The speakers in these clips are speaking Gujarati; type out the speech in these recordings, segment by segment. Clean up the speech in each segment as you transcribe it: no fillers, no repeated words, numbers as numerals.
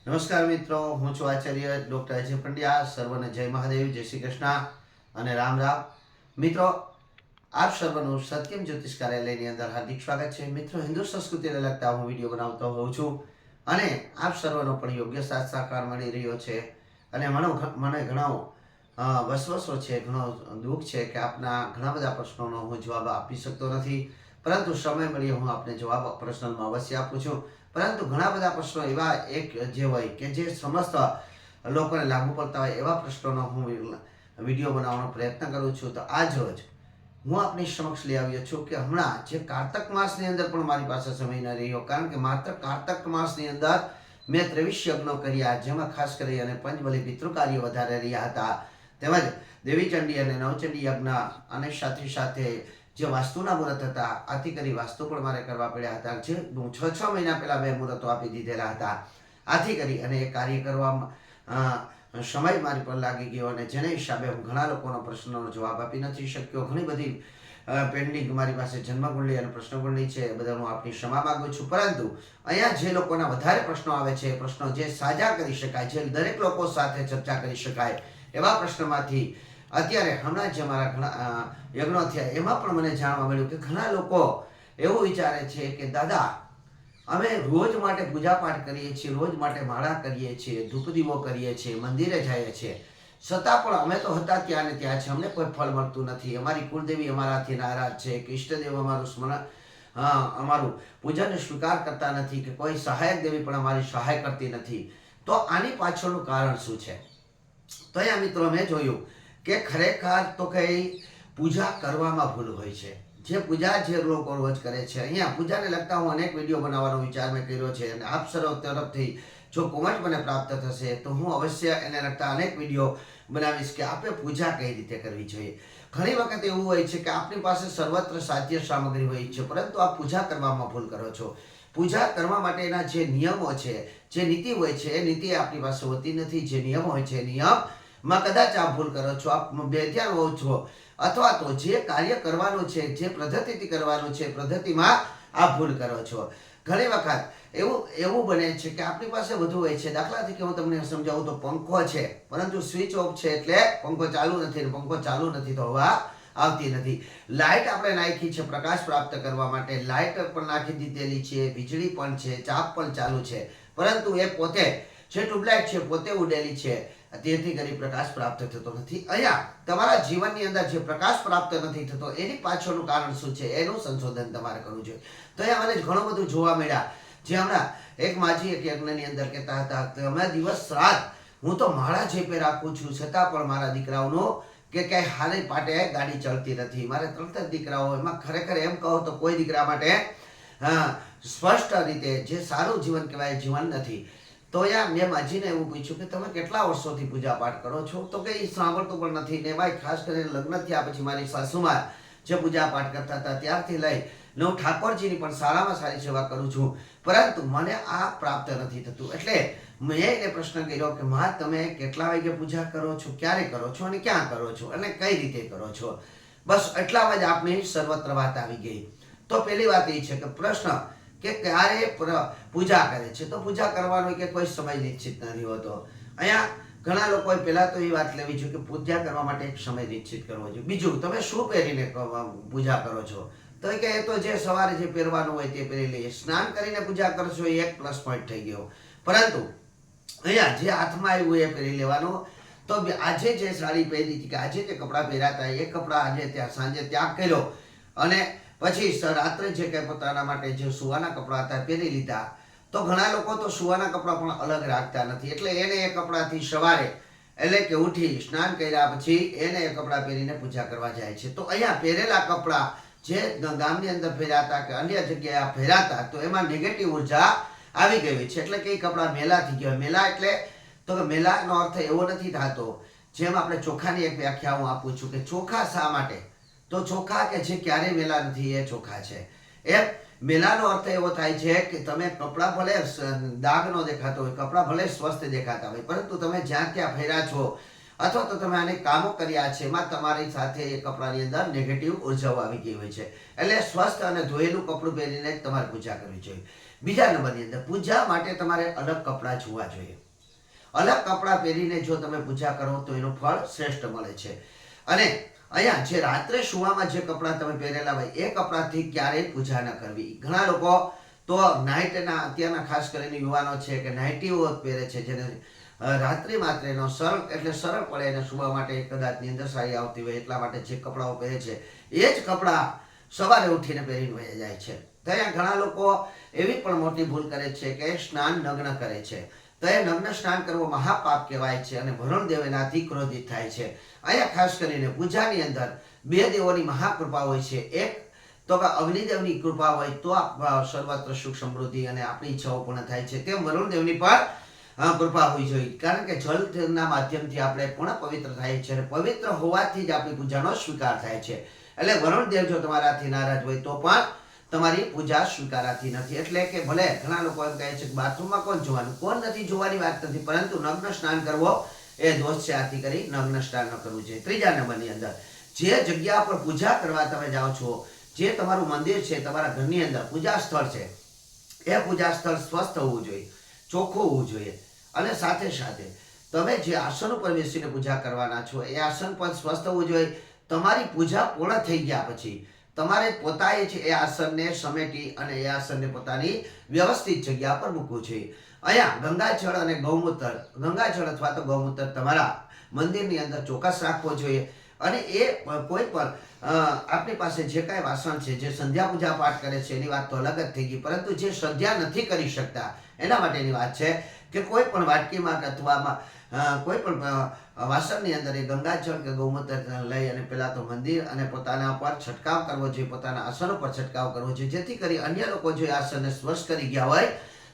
નમસ્કાર મિત્રો, હું છું આચાર્ય ડોક્ટર અજય પંડ્યા. સર્વને જય મહાદેવ, જય શ્રી કૃષ્ણ અને રામ રામ. મિત્રો, આપ સર્વનું સત્યમ જ્યોતિષ કાર્યાલયની અંદર હાર્દિક સ્વાગત છે. મિત્રો, હિન્દુ સંસ્કૃતિને લગતા હું વિડીયો બનાવતો હોઉં છું અને આપ સર્વનો પણ યોગ્ય સાથ સહકાર મળી રહ્યો છે. અને મને ઘણો વસવસો છે, ઘણો દુઃખ છે કે આપના ઘણા બધા પ્રશ્નોનો હું જવાબ આપી શકતો નથી, પરંતુ સમય મળીએ હું આપને જવાબ પર્સનલમાં અવશ્ય આપું છું. પરંતુ ઘણા બધા પ્રશ્નો એવા એક જે હોય કે જે સમસ્ત લોકોને લાગુ પડતા હોય એવા પ્રશ્નોનો હું વિડીયો બનાવવાનો પ્રયત્ન કરું છું. તો આજ રોજ હું આપની સમક્ષ લઈ આવ્યો છું કે હમણાં જે કારતક માસની અંદર પણ મારી પાસે સમય ન રહ્યો, કારણ કે માત્ર કારતક માસની અંદર મેં 23 યજ્ઞો કર્યા, જેમાં ખાસ કરી અને પંચબલી પિતૃ કાર્ય વધારે રહ્યા હતા, તેમજ દેવીચંડી અને નવચંડી યજ્ઞ અને સાથે સાથે જે વાસ્તુના મુહૂર્ત હતા, આથી કરી વાસ્તુ પણ મારે કરવા પડ્યા હતા, જે હું 6 મહિના પહેલા બે મુહૂર્તો આપી દીધેલા હતા. આથી કરી અને એ કાર્ય કરવામાં સમય મારી પર લાગી ગયો અને જેને હિસાબે હું ઘણા લોકોના પ્રશ્નોનો જવાબ આપી નથી શક્યો. ઘણી બધી પેન્ડિંગ મારી પાસે જન્મકુંડલી અને પ્રશ્નકુંડલી છે, એ બધા હું આપની ક્ષમા માંગુ છું. પરંતુ અહીંયા જે લોકોના વધારે પ્રશ્નો આવે છે, એ પ્રશ્નો જે સાજા કરી શકાય, જે દરેક લોકો સાથે ચર્ચા કરી શકાય એવા પ્રશ્નોમાંથી અત્યારે હમણાં જે મારા ઘણા યજ્ઞો થયા એમાં પણ મને જાણવા મળ્યું કે ઘણા લોકો એવું વિચારે છે કે દાદા, અમે રોજ માટે પૂજા પાઠ કરીએ છીએ, રોજ માટે માળા કરીએ છીએ, ધૂપ દીવો કરીએ છીએ, મંદિરે જઈએ છીએ, છતાં પણ અમે તો હતા ત્યાં ને ત્યાં છે, અમને કોઈ ફળ મળતું નથી. અમારી કુળદેવી અમારાથી નારાજ છે કે ઈષ્ટદેવ અમારું સ્મરણ અમારું પૂજાને સ્વીકાર કરતા નથી, કે કોઈ સહાયક દેવી પણ અમારી સહાય કરતી નથી. તો આની પાછળનું કારણ શું છે? તો અહીંયા મિત્રો મેં જોયું કે ખરેખર તો કઈ પૂજા કરવામાં ભૂલ હોય છે. જે પૂજા જે લોકો રોજ કરે છે, અહીંયા પૂજાને લગતા હું અનેક વિડીયો બનાવવાનો વિચાર મેં કર્યો છે અને આપ સર્વ તરફથી જો કોમેન્ટ મને પ્રાપ્ત થશે તો હું અવશ્ય એને લગતા અનેક વિડીયો બનાવીશ કે આપણે પૂજા કઈ રીતે કરવી જોઈએ. ઘણી વખત એવું હોય છે કે આપની પાસે સર્વત્ર સાધ્ય સામગ્રી હોય છે, પરંતુ આપ પૂજા કરવામાં ભૂલ કરો છો. પૂજા કરવા માટેના જે નિયમો છે, જે નીતિ હોય છે, એ નીતિ આપની પાસે હોતી નથી. જે નિયમ હોય છે, નિયમમાં કદાચ આપ ભૂલ કરો છો, આપ બેધ્યાન હો છો, અથવા તો જે કાર્ય કરવાનું છે, જે પદ્ધતિથી કરવાનું છે, પદ્ધતિમાં આપ ભૂલ કરો છો. ઘણી વખત એવું બને છે કે આપણી પાસે વધુ હોય છે. દાખલા તરીકે હું તમને સમજાવું તો પંખો છે, પરંતુ સ્વિચ ઓફ છે એટલે પંખો ચાલુ નથી, પંખો ચાલુ નથી તો હવા આવતી નથી. લાઇટ આપણે નાખી છે પ્રકાશ પ્રાપ્ત કરવા માટે, લાઇટ પણ નાખી દીધેલી છે, વીજળી પણ છે, ચાપ પણ ચાલુ છે, પરંતુ એ પોતે જે ટ્યુબલાઇટ છે પોતે ઉડેલી છે, તેથી કરી પ્રકાશ પ્રાપ્ત થતો નથી. અહીંયા તમારા જીવનની અંદર જે પ્રકાશ પ્રાપ્ત નથી થતો એની પાછળનું કારણ શું છે, એનું સંશોધન તમારે કરવું જોઈએ. તો અહીંયા મને ઘણું બધું જોવા મળ્યા. જે હમણાં એક માજી એક યજ્ઞની અંદર કહેતા હતા કે અમે દિવસ રાત હું તો માળા જેપે રાખું છું, છતાં પણ મારા દીકરાઓનો કે ક્યાંય હાલે પાટે ગાડી ચડતી નથી. મારે 3 દીકરાઓ, એમાં ખરેખર એમ કહો તો કોઈ દીકરા માટે સ્પષ્ટ રીતે જે સારું જીવન કહેવાય જીવન નથી. તો અહીંયા મેં માજીને એવું પૂછ્યું કે તમે કેટલા વર્ષોથી પૂજા પાઠ કરો છો? તો કે એ સાંભળતું પણ નથી. ને ભાઈ ખાસ કરીને લગ્ન થયા પછી મારી સાસુમાં જે પૂજા પાઠ કરતા હતા ત્યારથી લઈ હું ઠાકોરજીની પણ સારામાં સારી સેવા કરું છું, પરંતુ મને આ પ્રાપ્ત નથી થતું. એટલે મેં એને પ્રશ્ન કર્યો કે માં, તમે કેટલા વાગે પૂજા કરો છો, ક્યારે કરો છો અને ક્યાં કરો છો અને કઈ રીતે કરો છો? બસ એટલામાં જ આપની સર્વત્ર વાત આવી ગઈ. તો પહેલી વાત એ છે કે પ્રશ્ન કે ક્યારે પૂજા કરે છે, તો પૂજા કરવાનો કે કોઈ સમય નિશ્ચિત નથી હોતો. અહીંયા ઘણા લોકોએ પહેલા તો એ વાત લેવી જોઈએ કે પૂજા કરવા માટે એક સમય નિશ્ચિત કરવો જોઈએ. બીજું, તમે શું પહેરીને પૂજા કરો છો? તો કે એ તો જે સવારે જે પહેરવાનું હોય તે પહેરી લઈએ. સ્નાન કરીને પૂજા કરશો એ એક પ્લસ પોઈન્ટ થઈ ગયો, પરંતુ અહીંયા જે હાથમાં આવ્યું એ પહેરી લેવાનું. તો આજે જે સાડી પહેરી હતી, કે આજે જે કપડાં પહેર્યા હતા એ કપડાં આજે ત્યાં સાંજે ત્યાગ કર્યો અને પછી રાત્રે જે કંઈ પોતાના માટે જે સુવાના કપડાં હતા પહેરી લીધા. તો ઘણા લોકો તો સુવાના કપડાં પણ અલગ રાખતા નથી, એટલે એને એ કપડાથી સવારે એટલે કે ઉઠી સ્નાન કર્યા પછી એને એ કપડાં પહેરીને પૂજા કરવા જાય છે. તો અહીંયા પહેરેલા કપડાં જે ગામની અંદર પહેર્યા હતા કે અન્ય જગ્યાએ પહેર્યા હતા, તો એમાં નેગેટિવ ઉર્જા આવી ગઈ છે, એટલે કે એ કપડાં મેલા થઈ ગયા. મેલા એટલે તો કે મેલાનો અર્થ એવો નથી થતો, જેમ આપણે ચોખાની એક વ્યાખ્યા હું આપું છું કે ચોખા શા માટે? તો ચોખા કે જે ક્યારેય મેલા નથી એ ચોખા છે. એમ મેલાનો અર્થ એવો થાય છે કે તમે કપડાં ભલે દાગ ન દેખાતો હોય, કપડાં ભલે સ્વસ્થ દેખાતા હોય, પરંતુ તમે જ્યાં ત્યાં ફેર્યા છો અથવા તો તમે આને કામો કર્યા છે એમાં તમારી સાથે એ કપડાની અંદર નેગેટિવ ઉર્જાઓ આવી ગઈ હોય છે. એટલે સ્વસ્થ અને ધોયેલું કપડું પહેરીને જ તમારે પૂજા કરવી જોઈએ. બીજા નંબરની અંદર પૂજા માટે તમારે અલગ કપડાં જોવા જોઈએ. અલગ કપડાં પહેરીને જો તમે પૂજા કરો તો એનું ફળ શ્રેષ્ઠ મળે છે. અને અહીંયા જે રાત્રે સુવામાં જે કપડાં તમે પહેરેલા હોય એ કપડાથી ક્યારેય પૂજા ન કરવી. ઘણા લોકો તો નાઇટના અત્યારના ખાસ કરીને યુવાનો છે કે નાઇટીઓ પહેરે છે, જેને રાત્રિ માત્રનો સરળ એટલે સરળ પડે એને સુવા માટે કદાચ નિંદર સારી આવતી હોય એટલા માટે જે કપડાઓ પહેરે છે એ જ કપડાં સવારે ઉઠીને પહેરીને વહી જાય છે. ત્યાં ઘણા લોકો એવી પણ મોટી ભૂલ કરે છે કે સ્નાન નગ્ન કરે છે. તો એ નગ્ન સ્નાન કરવો મહાપાપ કહેવાય છે અને વરુણદેવ એનાથી ક્રોધિત થાય છે. અહીંયા ખાસ કરીને પૂજાની અંદર બે દેવોની મહાકૃપા હોય છે. એક તો કે અગ્નિદેવની કૃપા હોય તો સર્વત્ર સુખ સમૃદ્ધિ અને આપણી ઈચ્છાઓ પૂર્ણ થાય છે. તેમ વરુણદેવની પણ કૃપા હોવી જોઈએ, કારણ કે જળના માધ્યમથી આપણે પૂર્ણ પવિત્ર થાય છે અને પવિત્ર હોવાથી જ આપણી પૂજાનો સ્વીકાર થાય છે. એટલે વરુણદેવ જો તમારાથી નારાજ હોય તો પણ તમારી પૂજા સ્વીકારાતી નથી. એટલે કે ભલે ઘણા લોકો એમ કહે છે કે બાથરૂમમાં કોણ જોવાનું, કોણ નથી જોવાની વાત નથી, પરંતુ નગ્ન સ્નાન કરવો એ દોષ છે. આથી કરી નગ્ન સ્નાન ન કરવું જોઈએ. ત્રીજા નંબરની અંદર જે જગ્યા પર પૂજા કરવા તમે જાઓ છો, જે તમારું મંદિર છે, તમારા ઘરની અંદર પૂજા સ્થળ છે, એ પૂજા સ્થળ સ્વસ્થ હોવું જોઈએ, ચોખ્ખું હોવું જોઈએ. અને સાથે સાથે તમે જે આસન ઉપર બેસીને પૂજા કરવાના છો એ આસન પણ સ્વસ્થ હોવું જોઈએ. તમારી પૂજા પૂર્ણ થઈ ગયા પછી તમારે પોતાએ છે એ આસનને સમેટી અને એ આસનને પોતાની વ્યવસ્થિત જગ્યા પર મૂકવું જોઈએ. અહીંયા ગંગાજળ અને ગૌમૂત્ર, ગંગાજળ અથવા તો ગૌમૂત્ર તમારા મંદિરની અંદર ચોક્કસ રાખવો જોઈએ. અને એ કોઈ પણ આપણી પાસે જે કાંઈ વાસણ છે, જે સંધ્યા પૂજા પાઠ કરે છે એની વાત તો અલગ જ થઈ ગઈ, પરંતુ જે સંધ્યા નથી કરી શકતા એના માટેની વાત છે કે કોઈ પણ વાટકીમાં અથવા કોઈ પણ વાસણની અંદર એ ગંગાજળ કે ગૌમૂત્ર લઈ અને પહેલા તો મંદિર અને પોતાના પર છંટકાવ કરવો જોઈએ, પોતાના આસનો પર છંટકાવ કરવો જોઈએ, જેથી કરી અન્ય લોકો જો એ આસનને સ્પર્શ કરી ગયા હોય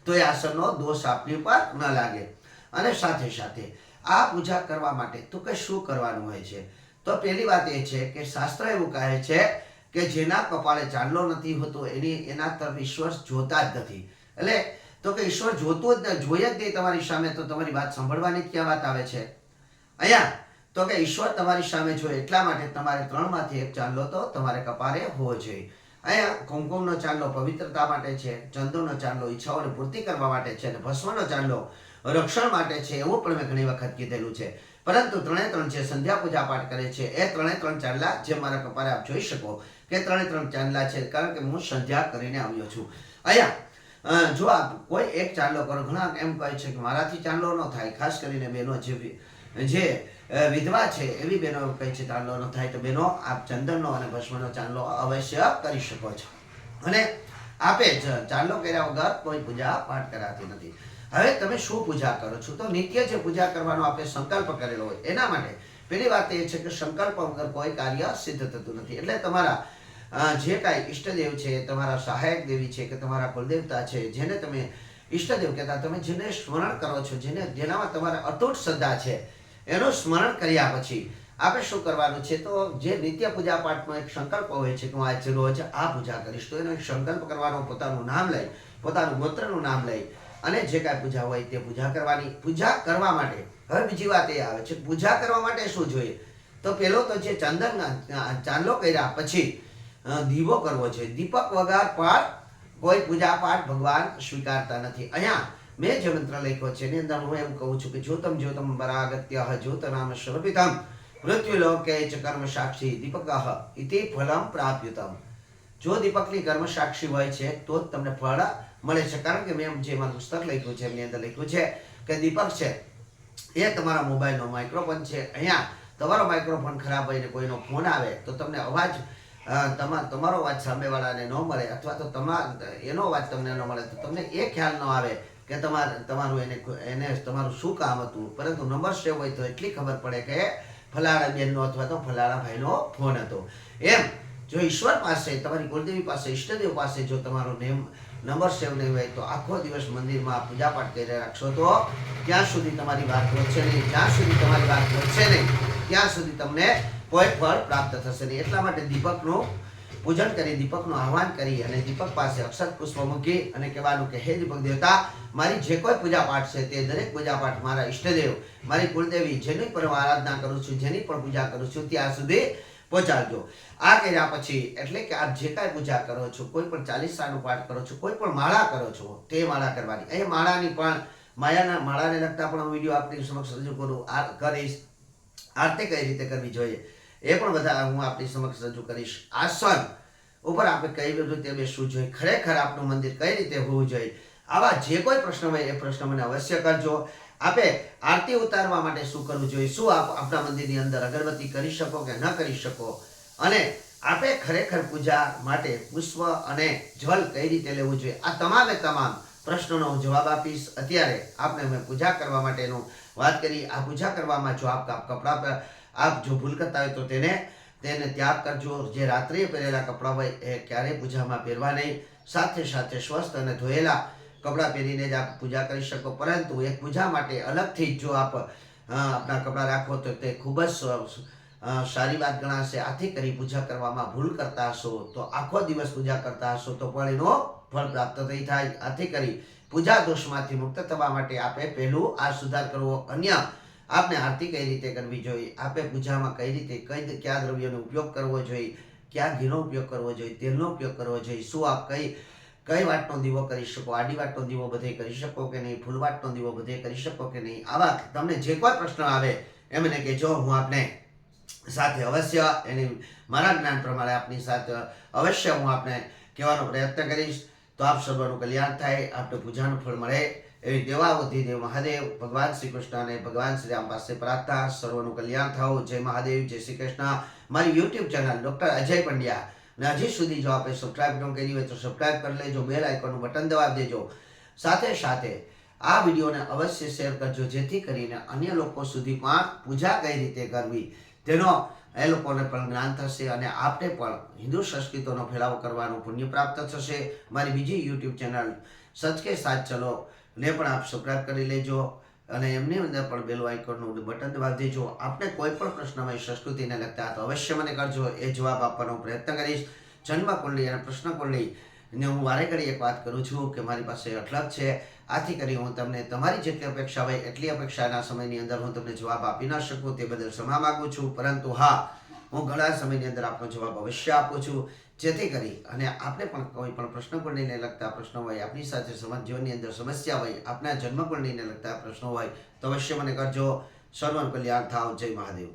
તો એ આસનનો દોષ આપણી ઉપર ન લાગે. અને સાથે સાથે આ પૂજા કરવા માટે તો કે શું કરવાનું હોય છે? તો પહેલી વાત એ છે કે શાસ્ત્ર એવું કહે છે કે જેના કપાળે ચાંદલો નથી હોતો એના તરફ ઈશ્વર જોતા જ નથી. એટલે તો કે ઈશ્વર જોતું જ જોઈએ જ નહીં તમારી સામે, તો તમારી વાત સાંભળવાની ક્યાં વાત આવે છે? અહીંયા તો કે ઈશ્વર તમારી સામે જોઈએ એટલા માટે તમારે 3માંથી 1 ચાંદલો તો તમારે કપાળે હોવો જોઈએ. અહીંયા કુમકુમનો ચાંદલો પવિત્રતા માટે છે, ચંદનનો ચાંદલો ઈચ્છાઓની પૂર્તિ કરવા માટે છે અને ભસ્મનો ચાંદલો રક્ષણ માટે છે, એવું પણ મેં ઘણી વખત કીધેલું છે. પરંતુ 3 જે સંધ્યા પૂજા પાઠ કરે છે એ 3 ચાંદલા જે મારા કપાળે આપ જોઈ શકો કે 3 ચાંદલા છે, કારણ કે હું સંધ્યા કરીને આવ્યો છું. અહીંયા જો આપ કોઈ એક ચાંદલો કરો, ઘણા એમ કહે છે કે મારાથી ચાંદલો ન થાય, ખાસ કરીને બહેનો જે વિધવા છે એવી બહેનો કહે છે ચાંદલો ન થાય, તો બહેનો આપ ચંદનનો અને ભસ્મનો ચાંદલો અવશ્ય કરી શકો છો. અને આપે ચાંદલો કર્યા વગર કોઈ પૂજા પાઠ કરાતી નથી. હવે તમે શું પૂજા કરો છો? તો નિત્ય જે પૂજા કરવાનો આપણે સંકલ્પ કરેલો હોય એના માટે પહેલી વાત એ છે કે સંકલ્પ વગર કોઈ કાર્ય સિદ્ધ થતું નથી. એટલે તમારા જે કાંઈ ઈષ્ટદેવ છે, તમારા સહાયક દેવી છે કે તમારા કુલદેવતા છે, જેને તમે ઈષ્ટદેવ કહેતા, તમે જેને સ્મરણ કરો છો, જેનામાં તમારે અતૂટ શ્રદ્ધા છે, એનું સ્મરણ કર્યા પછી આપણે શું કરવાનું છે? તો જે નિત્ય પૂજા પાઠનો એક સંકલ્પ હોય છે કે હું આજે રોજ આ પૂજા કરીશ, તો એનો એક સંકલ્પ કરવાનો, પોતાનું નામ લઈ, પોતાનું ગોત્રનું નામ લઈ અને જે કાંઈ પૂજા હોય તે પૂજા કરવાની. પૂજા કરવા માટે હવે બીજી વાત એ આવે છે, પૂજા કરવા માટે શું જોઈએ? તો પહેલો તો જે ચાંદલો કર્યા પછી દીવો કરવો છે. દીપક વગર પણ કોઈ પૂજા પાઠ ભગવાન સ્વીકારતા નથી. અહીંયા મેં જે મંત્ર લખ્યો છે એની અંદર હું એમ કહું છું કે જ્યોતમ જ્યોતમ પરાગત્ય જ્યોતનામ સ્વરૂપિતમ મૃત્યુલોકે ચ કર્મ સાક્ષી દીપક ઇતિ ફલમ પ્રાપ્યુતમ. જો દીપકની કર્મ સાક્ષી હોય છે તો જ તમને ફળ મળે છે. કારણ કે મેં જે મારું પુસ્તક લખ્યું છે એમની અંદર લખ્યું છે કે દીપક છે એ તમારા મોબાઈલનો માઇક્રોફોન છે. અહીંયા તમારો માઇક્રોફોન ખરાબ હોય ને કોઈનો ફોન આવે તો તમને અવાજ તમારો અવાજ સામેવાળાને ન મળે, અથવા તો એનો અવાજ તમને ન મળે, તો તમને એ ખ્યાલ ન આવે કે તમારું એને તમારું શું કામ હતું. પરંતુ નંબર સેવ હોય તો એટલી ખબર પડે કે ફલાણા બેનનો અથવા તો ફલાણા ભાઈનો ફોન હતો. એમ જો ઈશ્વર પાસે, તમારી કુળદેવી પાસે, ઈષ્ટદેવ પાસે જો તમારો નંબર સેવ નહીં હોય તો આખો દિવસ મંદિરમાં પૂજાપાઠ કરી રાખશો તો ત્યાં સુધી તમારી વાત વધશે નહીં, જ્યાં સુધી તમારી વાત વધશે નહીં ત્યાં સુધી તમને કોઈ ફળ પ્રાપ્ત થશે નહીં. એટલા માટે દીપકનું પૂજન કરી, દીપકનું આહવાન કરી અને દીપક પાસે અક્ષત પુષ્પ મૂકી અને કહેવાનું કે હે દીપક દેવતા, મારી જે કોઈ પૂજા પાઠ છે તે દરેક પૂજા પાઠ મારા ઈષ્ટદેવ, મારી કુળદેવી જેની પણ આરાધના કરું છું, જેની પણ પૂજા કરું છું, ત્યાં સુધી પહોંચાડજો. આ કર્યા પછી એટલે કે આપ જે કાંઈ પૂજા કરો છો, કોઈ પણ ચાલીસાનો પાઠ કરો છો, કોઈ પણ માળા કરો છો, તે માળા કરવાની. એ માળાની પણ માળાને લગતા પણ હું વિડીયો આપની સમક્ષ રજૂ કરીશ. આરતી કઈ રીતે કરવી જોઈએ એ પણ બધા હું આપની સમક્ષ રજૂ કરીશ. આસન ઉપર આપણે કઈ રીતે બેસવું જોઈએ, ખરેખર આપનું મંદિર કઈ રીતે હોવું જોઈએ, આવા જે કોઈ પ્રશ્ન હોય એ પ્રશ્ન મને અવશ્ય કરજો. આપે આરતી ઉતારવા માટે શું કરવું જોઈએ, શું આપ આપણા મંદિરની અંદર અગરબત્તી કરી શકો કે ન કરી શકો, અને આપે ખરેખર પૂજા માટે પુષ્પ અને જલ કઈ રીતે લેવું જોઈએ, આ તમામે તમામ પ્રશ્નોનો હું જવાબ આપીશ. અત્યારે આપણે મેં પૂજા કરવા માટેનું વાત કરી. આ પૂજા કરવામાં જો આપ કપડાં પર આપ જો ભૂલ કરતા હોય તો તેને ત્યાગ કરજો. જે રાત્રે પહેરેલા કપડાં હોય એ ક્યારેય પૂજામાં પહેરવા નહીં. સાથે સાથે સ્વસ્થ અને ધોયેલા કપડાં પહેરીને જ આપ પૂજા કરી શકો. પરંતુ એક પૂજા માટે અલગથી જો આપ આપણા કપડાં રાખો તો તે ખૂબ જ સારી વાત ગણાશે. આથી કરી પૂજા કરવામાં ભૂલ કરતા હશો તો આખો દિવસ પૂજા કરતા હશો તો પણ એનો ફળ પ્રાપ્ત નહીં થાય. આથી કરી પૂજા દોષમાંથી મુક્ત થવા માટે આપે પહેલું આ સુધાર કરવો. અન્ય આપને આરતી કઈ રીતે કરવી જોઈએ, આપે પૂજામાં કઈ રીતે કયા દ્રવ્યનો ઉપયોગ કરવો જોઈએ, કયા ઘીનો ઉપયોગ કરવો જોઈએ, તેલનો ઉપયોગ કરવો જોઈએ, શું આપ કઈ વાટનો દીવો કરી શકો, આડી વાટનો દીવો બધે કરી શકો કે નહીં, ફૂલ વાટનો દીવો બધે કરી શકો કે નહીં. આવા તમને જે કોઈ પ્રશ્ન આવે એ મને કહેજો. હું આપને સાથે અવશ્ય એની મારા જ્ઞાન પ્રમાણે આપની સાથે અવશ્ય હું આપને કહેવાનો પ્રયત્ન કરીશ. તો આપ સર્વનું કલ્યાણ થાય, આપને પૂજાનું ફળ મળે એવી દેવાવધી દેવ મહાદેવ ભગવાન શ્રી કૃષ્ણ અને ભગવાન શ્રી રામ પાસે પ્રાર્થના. સર્વનું કલ્યાણ થાવ. જય મહાદેવ, જય શ્રી કૃષ્ણ. મારી YouTube channel doctor Ajay Pandya ને હજી સુધી જો આપણે સબસ્ક્રાઇબ ન કરી હોય તો સબસ્ક્રાઇબ કરી લેજો, બેલ આઇકોનનું બટન દબાવી દેજો. સાથે સાથે આ વિડીયોને અવશ્ય શેર કરજો, જેથી કરીને અન્ય લોકો સુધી પણ પૂજા કઈ રીતે કરવી તેનો એ લોકોને પણ જ્ઞાન થશે અને આપને પણ હિન્દુ સંસ્કૃતિનો ફેલાવો કરવાનું પુણ્ય પ્રાપ્ત થશે. મારી બીજી યુટ્યુબ ચેનલ સચ કે સાથ ચલો ને પણ આપ સબસ્ક્રાઇબ કરી લેજો અને એમની અંદર પણ બેલ આઇકોનનું બટન દબાવી દેજો. આપને કોઈ પણ પ્રશ્ન હોય સંસ્કૃતિને લગતા તો અવશ્ય મને કરજો, એ જવાબ આપવાનો પ્રયત્ન કરીશ. જન્મ કુંડલી અને પ્રશ્ન કુંડલી ને હું વારે ઘડી એક વાત કરું છું કે મારી પાસે અઢળક છે. આથી કરી હું તમને તમારી જેટલી અપેક્ષા હોય એટલી અપેક્ષાના સમયની અંદર હું તમને જવાબ આપી ન શકું, તે બદલ ક્ષમા માગું છું. પરંતુ હા, હું ઘણા સમયની અંદર આપનો જવાબ અવશ્ય આપું છું, જેથી કરી અને આપણે પણ કોઈ પણ પ્રશ્ન કુંડલીને લગતા પ્રશ્નો હોય, આપની સાથે સમાજ જીવનની અંદર સમસ્યા હોય, આપના જન્મ કુંડલીને લગતા પ્રશ્નો હોય તો અવશ્ય મને કરજો. સર્વનું કલ્યાણ થાવ. જય મહાદેવ.